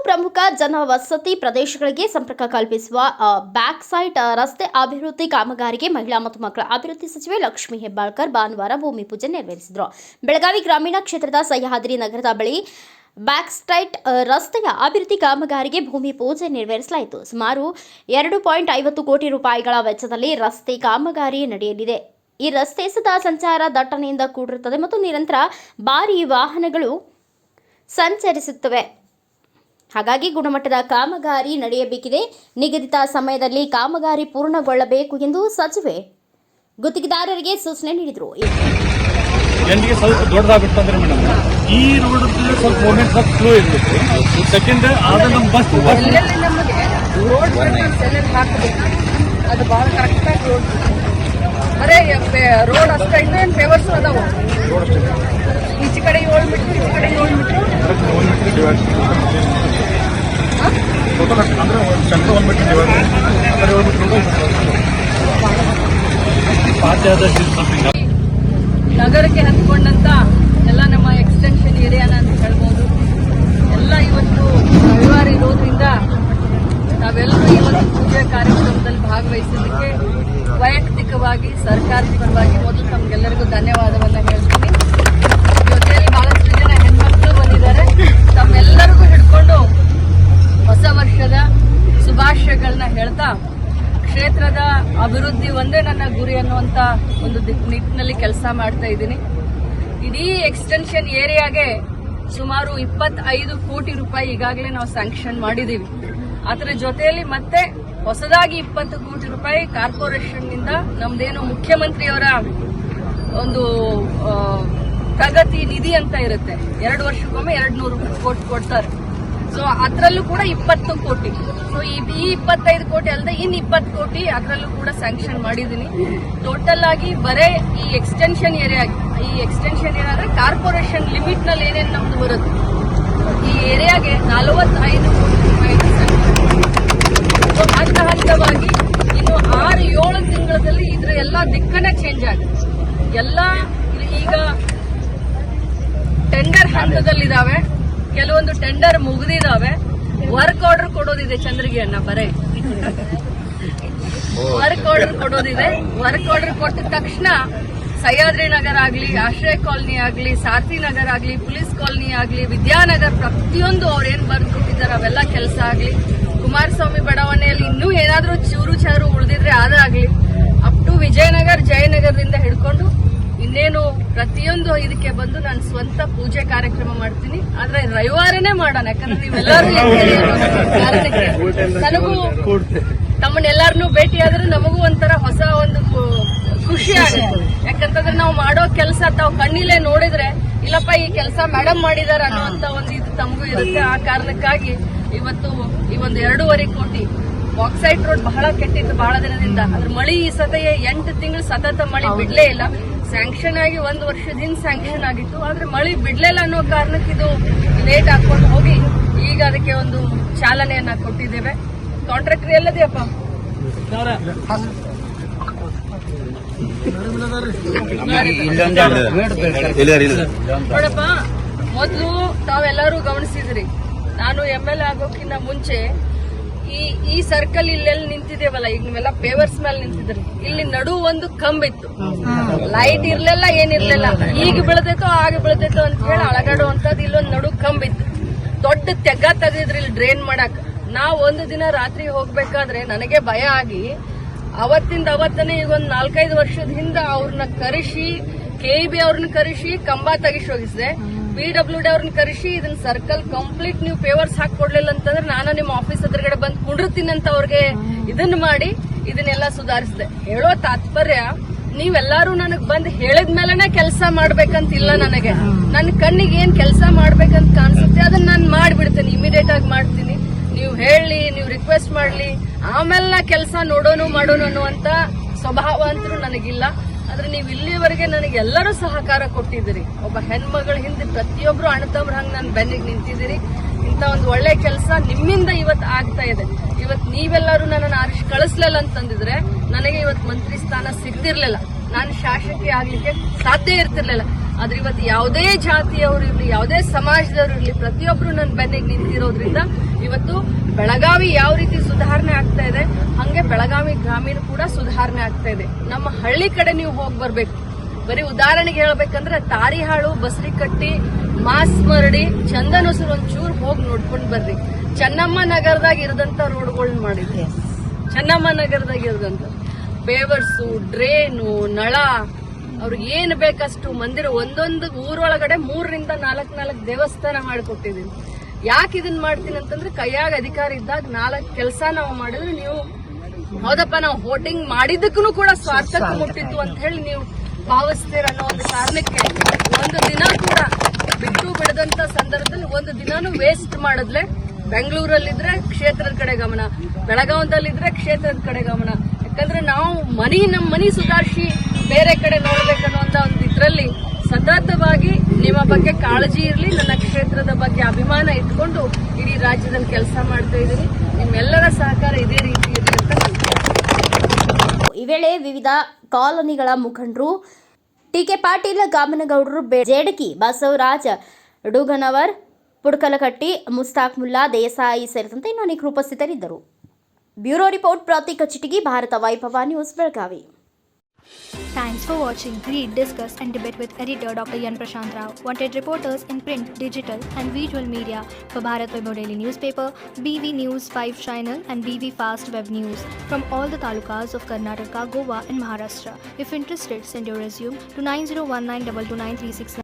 ಪ್ರಮುಖ ಜನವಸತಿ ಪ್ರದೇಶಗಳಿಗೆ ಸಂಪರ್ಕ ಕಲ್ಪಿಸುವ ಬ್ಯಾಕ್ ಸೈಟ್ ರಸ್ತೆ ಅಭಿವೃದ್ಧಿ ಕಾಮಗಾರಿಗೆ ಮಹಿಳಾ ಮತ್ತು ಮಕ್ಕಳ ಅಭಿವೃದ್ಧಿ ಸಚಿವೆ ಲಕ್ಷ್ಮೀ ಹೆಬ್ಬಾಳ್ಕರ್ ಭಾನುವಾರ ಭೂಮಿ ಪೂಜೆ ನೆರವೇರಿಸಿದರು. ಬೆಳಗಾವಿ ಗ್ರಾಮೀಣ ಕ್ಷೇತ್ರದ ಸಹ್ಯಾದ್ರಿ ನಗರದ ಬಳಿ ಬ್ಯಾಕ್ ಸೈಟ್ ರಸ್ತೆಯ ಅಭಿವೃದ್ಧಿ ಕಾಮಗಾರಿಗೆ ಭೂಮಿ ಪೂಜೆ ನೆರವೇರಿಸಲಾಯಿತು. ಸುಮಾರು 2.50 ಕೋಟಿ ರೂಪಾಯಿಗಳ ವೆಚ್ಚದಲ್ಲಿ ರಸ್ತೆ ಕಾಮಗಾರಿ ನಡೆಯಲಿದೆ. ಈ ರಸ್ತೆ ಸದಾ ಸಂಚಾರ ದಟ್ಟಣೆಯಿಂದ ಕೂಡಿರುತ್ತದೆ ಮತ್ತು ನಿರಂತರ ಭಾರೀ ವಾಹನಗಳು ಸಂಚರಿಸುತ್ತವೆ. ಹಾಗಾಗಿ ಗುಣಮಟ್ಟದ ಕಾಮಗಾರಿ ನಡೆಯಬೇಕಿದೆ. ನಿಗದಿತ ಸಮಯದಲ್ಲಿ ಕಾಮಗಾರಿ ಪೂರ್ಣಗೊಳ್ಳಬೇಕು ಎಂದು ಸಚಿವೆ ಗುತ್ತಿಗೆದಾರರಿಗೆ ಸೂಚನೆ ನೀಡಿದರು. ಸ್ವಲ್ಪ ದೊಡ್ಡದಾಗ್ಬಿಟ್ಟು ಮೇಡಮ್, ಈ ರೋಡ್ ಸ್ವಲ್ಪ ಮೂವ್ಮೆಂಟ್ ಸ್ವಲ್ಪ ಸ್ಲೋ ಇರ್ತೈತಿ. ಸೆಕೆಂಡ್ ಆದ್ರೆ ನಮ್ಮ ಬಸ್ ಅದು ಭಾಳ ಕರೆಕ್ಟಾಗಿ ಬರೇ ರೋಡ್ ಅಷ್ಟೇ ಏನು ಫೇವರ್ಸ್ ಅದಾವು. ಈಚೆ ಕಡೆ 7 ಮೀಟರ್, ಈಚೆ ಕಡೆ 7 ಮೀಟರ್ ನಗರಕ್ಕೆ ಹಂಚಿಕೊಂಡಂತ ಎಲ್ಲ ನಮ್ಮ ಎಕ್ಸ್ಟೆನ್ಷನ್ ಏರಿಯಾನ ಅಂತ ಹೇಳ್ಬೋದು. ಎಲ್ಲ ಇವತ್ತು ರವಿವಾರ ಇರೋದ್ರಿಂದ ನಾವೆಲ್ಲರೂ ಇವತ್ತು ಪೂಜೆ ಕಾರ್ಯಕ್ರಮದಲ್ಲಿ ಭಾಗವಹಿಸಲಿಕ್ಕೆ ವೈಯಕ್ತಿಕವಾಗಿ ಸರ್ಕಾರದ ಪರವಾಗಿ ಮೊದಲು ತಮ್ಗೆಲ್ಲರಿಗೂ ಧನ್ಯವಾದವನ್ನ ಹೇಳ್ತೀನಿ. ಜೊತೆಯಲ್ಲಿ ಬಹಳಷ್ಟು ಜನ ಹೆಣ್ಮಕ್ಳು ಬಂದಿದ್ದಾರೆ. ತಮ್ಮೆಲ್ಲರಿಗೂ ಹಿಡ್ಕೊಂಡು ಹೊಸ ವರ್ಷದ ಶುಭಾಶಯಗಳನ್ನ ಹೇಳ್ತಾ, ಕ್ಷೇತ್ರದ ಅಭಿವೃದ್ಧಿ ಒಂದೇ ನನ್ನ ಗುರಿ ಅನ್ನುವಂತ ಒಂದು ನಿಟ್ಟಿನಲ್ಲಿ ಕೆಲಸ ಮಾಡ್ತಾ ಇದ್ದೀನಿ. ಇಡೀ ಎಕ್ಸ್ಟೆನ್ಷನ್ ಏರಿಯಾಗೆ ಸುಮಾರು 25 ಕೋಟಿ ರೂಪಾಯಿ ಈಗಾಗಲೇ ನಾವು ಸ್ಯಾಂಕ್ಷನ್ ಮಾಡಿದ್ದೀವಿ. ಅದರ ಜೊತೆಯಲ್ಲಿ ಮತ್ತೆ ಹೊಸದಾಗಿ 20 ಕೋಟಿ ರೂಪಾಯಿ ಕಾರ್ಪೊರೇಷನ್ನಿಂದ ನಮ್ದೇನು ಮುಖ್ಯಮಂತ್ರಿಯವರ ಒಂದು ಪ್ರಗತಿ ನಿಧಿ ಅಂತ ಇರುತ್ತೆ, 2 ವರ್ಷಕ್ಕೊಮ್ಮೆ 200 ಕೋಟಿ ಕೊಡ್ತಾರೆ. ಸೊ ಅದರಲ್ಲೂ ಕೂಡ 20 ಕೋಟಿ. ಸೊ ಈ 25 ಕೋಟಿ ಅಲ್ಲದೆ ಇನ್ನು 20 ಕೋಟಿ ಅದರಲ್ಲೂ ಕೂಡ ಸ್ಯಾಂಕ್ಷನ್ ಮಾಡಿದ್ದೀನಿ. ಟೋಟಲ್ ಆಗಿ ಬರೇ ಈ ಎಕ್ಸ್ಟೆನ್ಷನ್ ಏರಿಯಾ ಅಂದ್ರೆ ಕಾರ್ಪೊರೇಷನ್ ಲಿಮಿಟ್ ನಲ್ಲಿ ಏನೇನು ನಮ್ದು ಬರುತ್ತೆ, ಈ ಏರಿಯಾಗೆ 45 ಕೋಟಿ ರೂಪಾಯಿ ಸ್ಯಾಂಕ್ಷನ್ ಮಾಡಿ ಹಂತವಾಗಿ ಇನ್ನು 6-7 ತಿಂಗಳಲ್ಲಿ ಇದ್ರ ಎಲ್ಲ ದಿಕ್ಕನೇ ಚೇಂಜ್ ಆಗುತ್ತೆ. ಎಲ್ಲ ಈಗ ಟೆಂಡರ್ ಹಂತದಲ್ಲಿದ್ದಾವೆ, ಕೆಲವೊಂದು ಟೆಂಡರ್ ಮುಗಿದಿದ್ದಾವೆ. ವರ್ಕ್ ಆರ್ಡರ್ ಕೊಡೋದಿದೆ, ಚಂದ್ರಿಗೆ ಅಣ್ಣ ಬರೇ ವರ್ಕ್ ಆರ್ಡರ್ ಕೊಡೋದಿದೆ. ವರ್ಕ್ ಆರ್ಡರ್ ಕೊಟ್ಟ ತಕ್ಷಣ ಸಹ್ಯಾದ್ರಿ ನಗರ ಆಗ್ಲಿ, ಆಶ್ರಯ ಕಾಲನಿ ಆಗ್ಲಿ, ಸಾರಥಿ ನಗರ ಆಗ್ಲಿ, ಪೊಲೀಸ್ ಕಾಲನಿ ಆಗ್ಲಿ, ವಿದ್ಯಾನಗರ್ ಪ್ರತಿಯೊಂದು ಅವ್ರೇನ್ ಬರ್ದು ಕೊಟ್ಟಿದ್ದಾರೆ ಅವೆಲ್ಲ ಕೆಲಸ ಆಗ್ಲಿ, ಕುಮಾರಸ್ವಾಮಿ ಬಡಾವಣೆಯಲ್ಲಿ ಇನ್ನೂ ಏನಾದ್ರೂ ಚೂರು ಚಾರು ಉಳಿದಿದ್ರೆ ಅದಾಗ್ಲಿ, ಅಪ್ ಟು ವಿಜಯನಗರ, ಜಯನಗರದಿಂದ ಹಿಡ್ಕೊಂಡು ಇನ್ನೇನು ಪ್ರತಿಯೊಂದು ಇದಕ್ಕೆ ಬಂದು ನಾನು ಸ್ವಂತ ಪೂಜೆ ಕಾರ್ಯಕ್ರಮ ಮಾಡ್ತೀನಿ. ಆದ್ರೆ ರವಿವಾರನೇ ಮಾಡೋಣ, ಯಾಕಂದ್ರೆ ನೀವೆಲ್ಲರೂ ಕಾರಣಕ್ಕೆ ನನಗೂ ತಮ್ಮನ್ನೆಲ್ಲರನ್ನೂ ಭೇಟಿಯಾದ್ರೆ ನಮಗೂ ಒಂಥರ ಹೊಸ ಒಂದು ಖುಷಿ ಆಗುತ್ತೆ. ಯಾಕಂತಂದ್ರೆ ನಾವು ಮಾಡೋ ಕೆಲಸ ತಾವು ಕಣ್ಣಿಲೆ ನೋಡಿದ್ರೆ ಇಲ್ಲಪ್ಪ ಈ ಕೆಲಸ ಮೇಡಮ್ ಮಾಡಿದಾರ ಅನ್ನುವಂತ ಒಂದು ಇದು ತಮಗೂ ಇರುತ್ತೆ. ಆ ಕಾರಣಕ್ಕಾಗಿ ಇವತ್ತು ಈ ಒಂದು 2.5 ಕೋಟಿ ಬಾಕ್ಸೈಟ್ ರೋಡ್ ಬಹಳ ಕೆಟ್ಟಿತ್ತು ಬಹಳ ದಿನದಿಂದ. ಅದ್ರ ಮಳಿ ಈ ಸತೆಯೇ 8 ತಿಂಗಳು ಸತತ ಮಳಿ ಬಿಡ್ಲೇ ಇಲ್ಲ. ಸ್ಯಾಂಕ್ಷನ್ ಆಗಿ 1 ವರ್ಷದ ಹಿಂದೆ ಸ್ಯಾಂಕ್ಷನ್ ಆಗಿತ್ತು, ಆದ್ರೆ ಮಳಿ ಬಿಡ್ಲಿಲ್ಲ ಅನ್ನೋ ಕಾರಣಕ್ಕೆ ಇದು ಲೇಟ್ ಹಾಕೊಂಡು ಹೋಗಿ ಈಗ ಅದಕ್ಕೆ ಒಂದು ಚಾಲನೆಯನ್ನ ಕೊಟ್ಟಿದ್ದೇವೆ. ಕಾಂಟ್ರಾಕ್ಟರ್ ಎಲ್ಲದೆಯಪ್ಪ? ನೋಡಪ್ಪ, ಮೊದಲು ತಾವೆಲ್ಲರೂ ಗಮನಿಸಿದ್ರಿ, ನಾನು MLA ಆಗೋಕ್ಕಿಂತ ಮುಂಚೆ ಈ ಸರ್ಕಲ್ ಇಲ್ಲೆಲ್ಲಿ ನಿಂತಿದ್ದೇವಲ್ಲ, ಈಗ ನೀವೆಲ್ಲ ಪೇವರ್ಸ್ ಮೇಲೆ ನಿಂತಿದ್ರಿ, ಇಲ್ಲಿ ನಡು ಒಂದು ಕಂಬಿತ್ತು, ಲೈಟ್ ಇರ್ಲಿಲ್ಲ, ಏನಿರ್ಲಿಲ್ಲ. ಈಗ ಬೆಳೆದೈತೋ ಆಗ ಬೆಳೆದೈತೋ ಅಂತ ಹೇಳಿ ಅಳಗಾಡುವಂತದ್ದು ಇಲ್ಲೊಂದು ನಡು ಕಂಬಿತ್ತು. ದೊಡ್ಡ ತೆಗ್ಗ ತೆಗೆದ್ರಿ ಇಲ್ಲಿ ಡ್ರೈನ್ ಮಾಡಕ್. ನಾವು ಒಂದು ದಿನ ರಾತ್ರಿ ಹೋಗ್ಬೇಕಾದ್ರೆ ನನಗೆ ಭಯ ಆಗಿ ಅವತ್ತಿಂದ ಅವತ್ತನೇ ಈಗ ಒಂದು 4-5 ವರ್ಷದ ಹಿಂದೆ ಅವ್ರನ್ನ ಕರೆಸಿ, KEB ಅವ್ರನ್ನ ಕರೆಸಿ ಕಂಬ ತೆಗಿಸಿ ಹೋಗಿಸಿದೆ, PWD ಅವ್ರನ್ನ ಕರೆಸಿ ಇದನ್ನ ಸರ್ಕಲ್ ಕಂಪ್ಲೀಟ್ ನೀವು ಪೇವರ್ಸ್ ಹಾಕೊಡ್ಲಿಲ್ಲ ಅಂತಂದ್ರೆ ನಾನು ನಿಮ್ಮ ಆಫೀಸ್ ಎದುರುಗಡೆ ಬಂದು ಕುಂಡಿರ್ತೀನಿ ಅಂತ ಅವ್ರಿಗೆ ಇದನ್ನ ಮಾಡಿ ಇದನ್ನೆಲ್ಲ ಸುಧಾರಿಸಿದೆ. ಹೇಳೋ ತಾತ್ಪರ್ಯ, ನೀವೆಲ್ಲರೂ ನನಗ್ ಬಂದ್ ಹೇಳಿದ ಮೇಲೆನೆ ಕೆಲಸ ಮಾಡ್ಬೇಕಂತಿಲ್ಲ. ನನಗೆ ನನ್ನ ಕಣ್ಣಿಗೆ ಏನ್ ಕೆಲಸ ಮಾಡ್ಬೇಕಂತ ಕಾಣಿಸುತ್ತೆ ಅದನ್ನ ನಾನು ಮಾಡ್ಬಿಡ್ತೇನೆ, ಇಮಿಡಿಯೇಟ್ ಆಗಿ ಮಾಡ್ತೀನಿ. ನೀವು ಹೇಳಿ, ನೀವು ರಿಕ್ವೆಸ್ಟ್ ಮಾಡ್ಲಿ, ಆಮೇಲೆ ನಾ ಕೆಲಸ ನೋಡೋನು ಮಾಡೋನು ಅನ್ನುವಂತ ಸ್ವಭಾವ ಅಂತೂ ನನಗಿಲ್ಲ. ಆದ್ರೆ ನೀವು ಇಲ್ಲಿವರೆಗೆ ನನಗೆ ಎಲ್ಲರೂ ಸಹಕಾರ ಕೊಟ್ಟಿದ್ದೀರಿ. ಒಬ್ಬ ಹೆಣ್ಮಗಳ ಹಿಂದೆ ಪ್ರತಿಯೊಬ್ರು ಅಣ್ಣತಮ್ರ ಹಂಗ ನಾನು ಬೆನ್ನಿಗೆ ನಿಂತಿದ್ದೀರಿ. ಇಂತ ಒಂದು ಒಳ್ಳೆ ಕೆಲಸ ನಿಮ್ಮಿಂದ ಇವತ್ತು ಆಗ್ತಾ ಇದೆ. ಇವತ್ತು ನೀವೆಲ್ಲರೂ ನನ್ನನ್ನು ಆರಿಸಿ ಕಳಿಸ್ಲಿಲ್ಲ ಅಂತಂದಿದ್ರೆ ನನಗೆ ಇವತ್ತು ಮಂತ್ರಿ ಸ್ಥಾನ ಸಿಗ್ತಿರ್ಲಿಲ್ಲ, ನಾನು ಶಾಸಕಿ ಆಗ್ಲಿಕ್ಕೆ ಸಾಧ್ಯ ಇರ್ತಿರ್ಲಿಲ್ಲ. ಆದ್ರೆ ಇವತ್ತು ಯಾವುದೇ ಜಾತಿಯವರು ಇರ್ಲಿ, ಯಾವುದೇ ಸಮಾಜದವರು ಇರ್ಲಿ, ಪ್ರತಿಯೊಬ್ರು ನನ್ನ ಬೆನ್ನಿಗೆ ನಿಂತಿರೋದ್ರಿಂದ ಇವತ್ತು ಬೆಳಗಾವಿ ಯಾವ ರೀತಿ ಸುಧಾರಣೆ ಆಗ್ತಾ ಇದೆ, ಹಂಗೆ ಬೆಳಗಾವಿ ಗ್ರಾಮೀಣ ಕೂಡ ಸುಧಾರಣೆ ಆಗ್ತಾ ಇದೆ. ನಮ್ಮ ಹಳ್ಳಿ ಕಡೆ ನೀವು ಹೋಗಿ ಬರ್ಬೇಕು. ಬರೀ ಉದಾಹರಣೆಗೆ ಹೇಳ್ಬೇಕಂದ್ರೆ ತಾರಿಹಾಳು, ಬಸರಿಕಟ್ಟಿ, ಮಾಸ್ಮರಡಿ, ಚಂದನೂಸರು ಒಂಚೂರು ಹೋಗಿ ನೋಡ್ಕೊಂಡ್ ಬರ್ರಿ. ಚೆನ್ನಮ್ಮ ನಗರದಾಗ ಇರದಂತ ರೋಡ್ಗಳನ್ನ ಮಾಡಿದ್ವಿ. ಚೆನ್ನಮ್ಮ ನಗರದಾಗ ಇರದಂತ ಬೇವರ್ಸು, ಡ್ರೇನು, ನಳ, ಅವ್ರಿಗೆ ಏನ್ ಬೇಕಷ್ಟು ಮಂದಿರ, ಒಂದೊಂದು ಊರೊಳಗಡೆ 3 ರಿಂದ 4 ದೇವಸ್ಥಾನ ಮಾಡಿಕೊಟ್ಟಿದೀನಿ. ಯಾಕೆ ಇದನ್ನ ಮಾಡ್ತೀನಿ ಅಂತಂದ್ರೆ ಕೈಯಾಗ ಅಧಿಕಾರ ಇದ್ದಾಗ 4 ಕೆಲಸ ನಾವು ಮಾಡಿದ್ರೆ ನೀವು ಹೌದಪ್ಪ ನಾವು ವೋಟಿಂಗ್ ಮಾಡಿದ್ದಕ್ಕೂ ಕೂಡ ಸ್ವಾರ್ಥಕ್ಕೆ ಮುಟ್ಟಿತ್ತು ಅಂತ ಹೇಳಿ ನೀವು ಭಾವಿಸ್ತೀರ ಅನ್ನೋ ಒಂದು ಕಾರಣಕ್ಕೆ ಒಂದು ದಿನ ಕೂಡ ಬಿಟ್ಟು ಬಿಡದಂತ ಸಂದರ್ಭದಲ್ಲಿ ಒಂದು ದಿನಾನು ವೇಸ್ಟ್ ಮಾಡಿದ್ಲೆ. ಬೆಂಗಳೂರಲ್ಲಿದ್ರೆ ಕ್ಷೇತ್ರದ ಕಡೆ ಗಮನ, ಬೆಳಗಾವದಲ್ಲಿದ್ರೆ ಕ್ಷೇತ್ರದ ಕಡೆ ಗಮನ. ಯಾಕಂದ್ರೆ ನಾವು ನಮ್ಮ ಮನಿ ಸುಧಾರಿಸಿ ಬೇರೆ ಕಡೆ ನೋಡ್ಬೇಕನ್ನುವಂತ ಒಂದು ಇದ್ರಲ್ಲಿ ಸತತವಾಗಿ ನಿಮ್ಮ ಬಗ್ಗೆ ಕಾಳಜಿ ಇರಲಿ, ನನ್ನ ಕ್ಷೇತ್ರದ ಬಗ್ಗೆ ಅಭಿಮಾನ ಇಟ್ಕೊಂಡು ಇಡೀ ರಾಜ್ಯದಲ್ಲಿ ಕೆಲಸ ಮಾಡ್ತಾ ಇದ್ದೀನಿ. ನಿಮ್ಮೆಲ್ಲರ ಸಹಕಾರ ಇದೇ ರೀತಿ ಇರಲಿ ಅಂತ ನಾನು ಈ ವೇಳೆ ವಿವಿಧ ಕಾಲೋನಿಗಳ ಮುಖಂಡರು ಟಿಕೆ ಪಾಟೀಲ್, ಗಾಮನಗೌಡರು, ಜೇಡಕಿ, ಬಸವರಾಜ್, ಡೂಗನವರ್, ಪುಡ್ಕಲಕಟ್ಟಿ, ಮುಸ್ತಾಕ್ ಮುಲ್ಲಾ, ದೇಸಾಯಿ ಸೇರಿದಂತೆ ಇನ್ನೂ ಅನೇಕರು ಉಪಸ್ಥಿತರಿದ್ದರು. ಬ್ಯೂರೋ ರಿಪೋರ್ಟ್ ಪ್ರತೀಕ ಚಿಟಗಿ, ಭಾರತ ವೈಭವ news, Belagavi. Thanks for watching. Read, discuss and debate with editor Dr. Yan Prashant Rao. Wanted reporters in print, digital and visual media for Bharat Vaibhav Daily Newspaper, BV News 5 Channel and BV Fast Web News from all the talukas of Karnataka, Goa and Maharashtra. If interested, send your resume to 9019229369.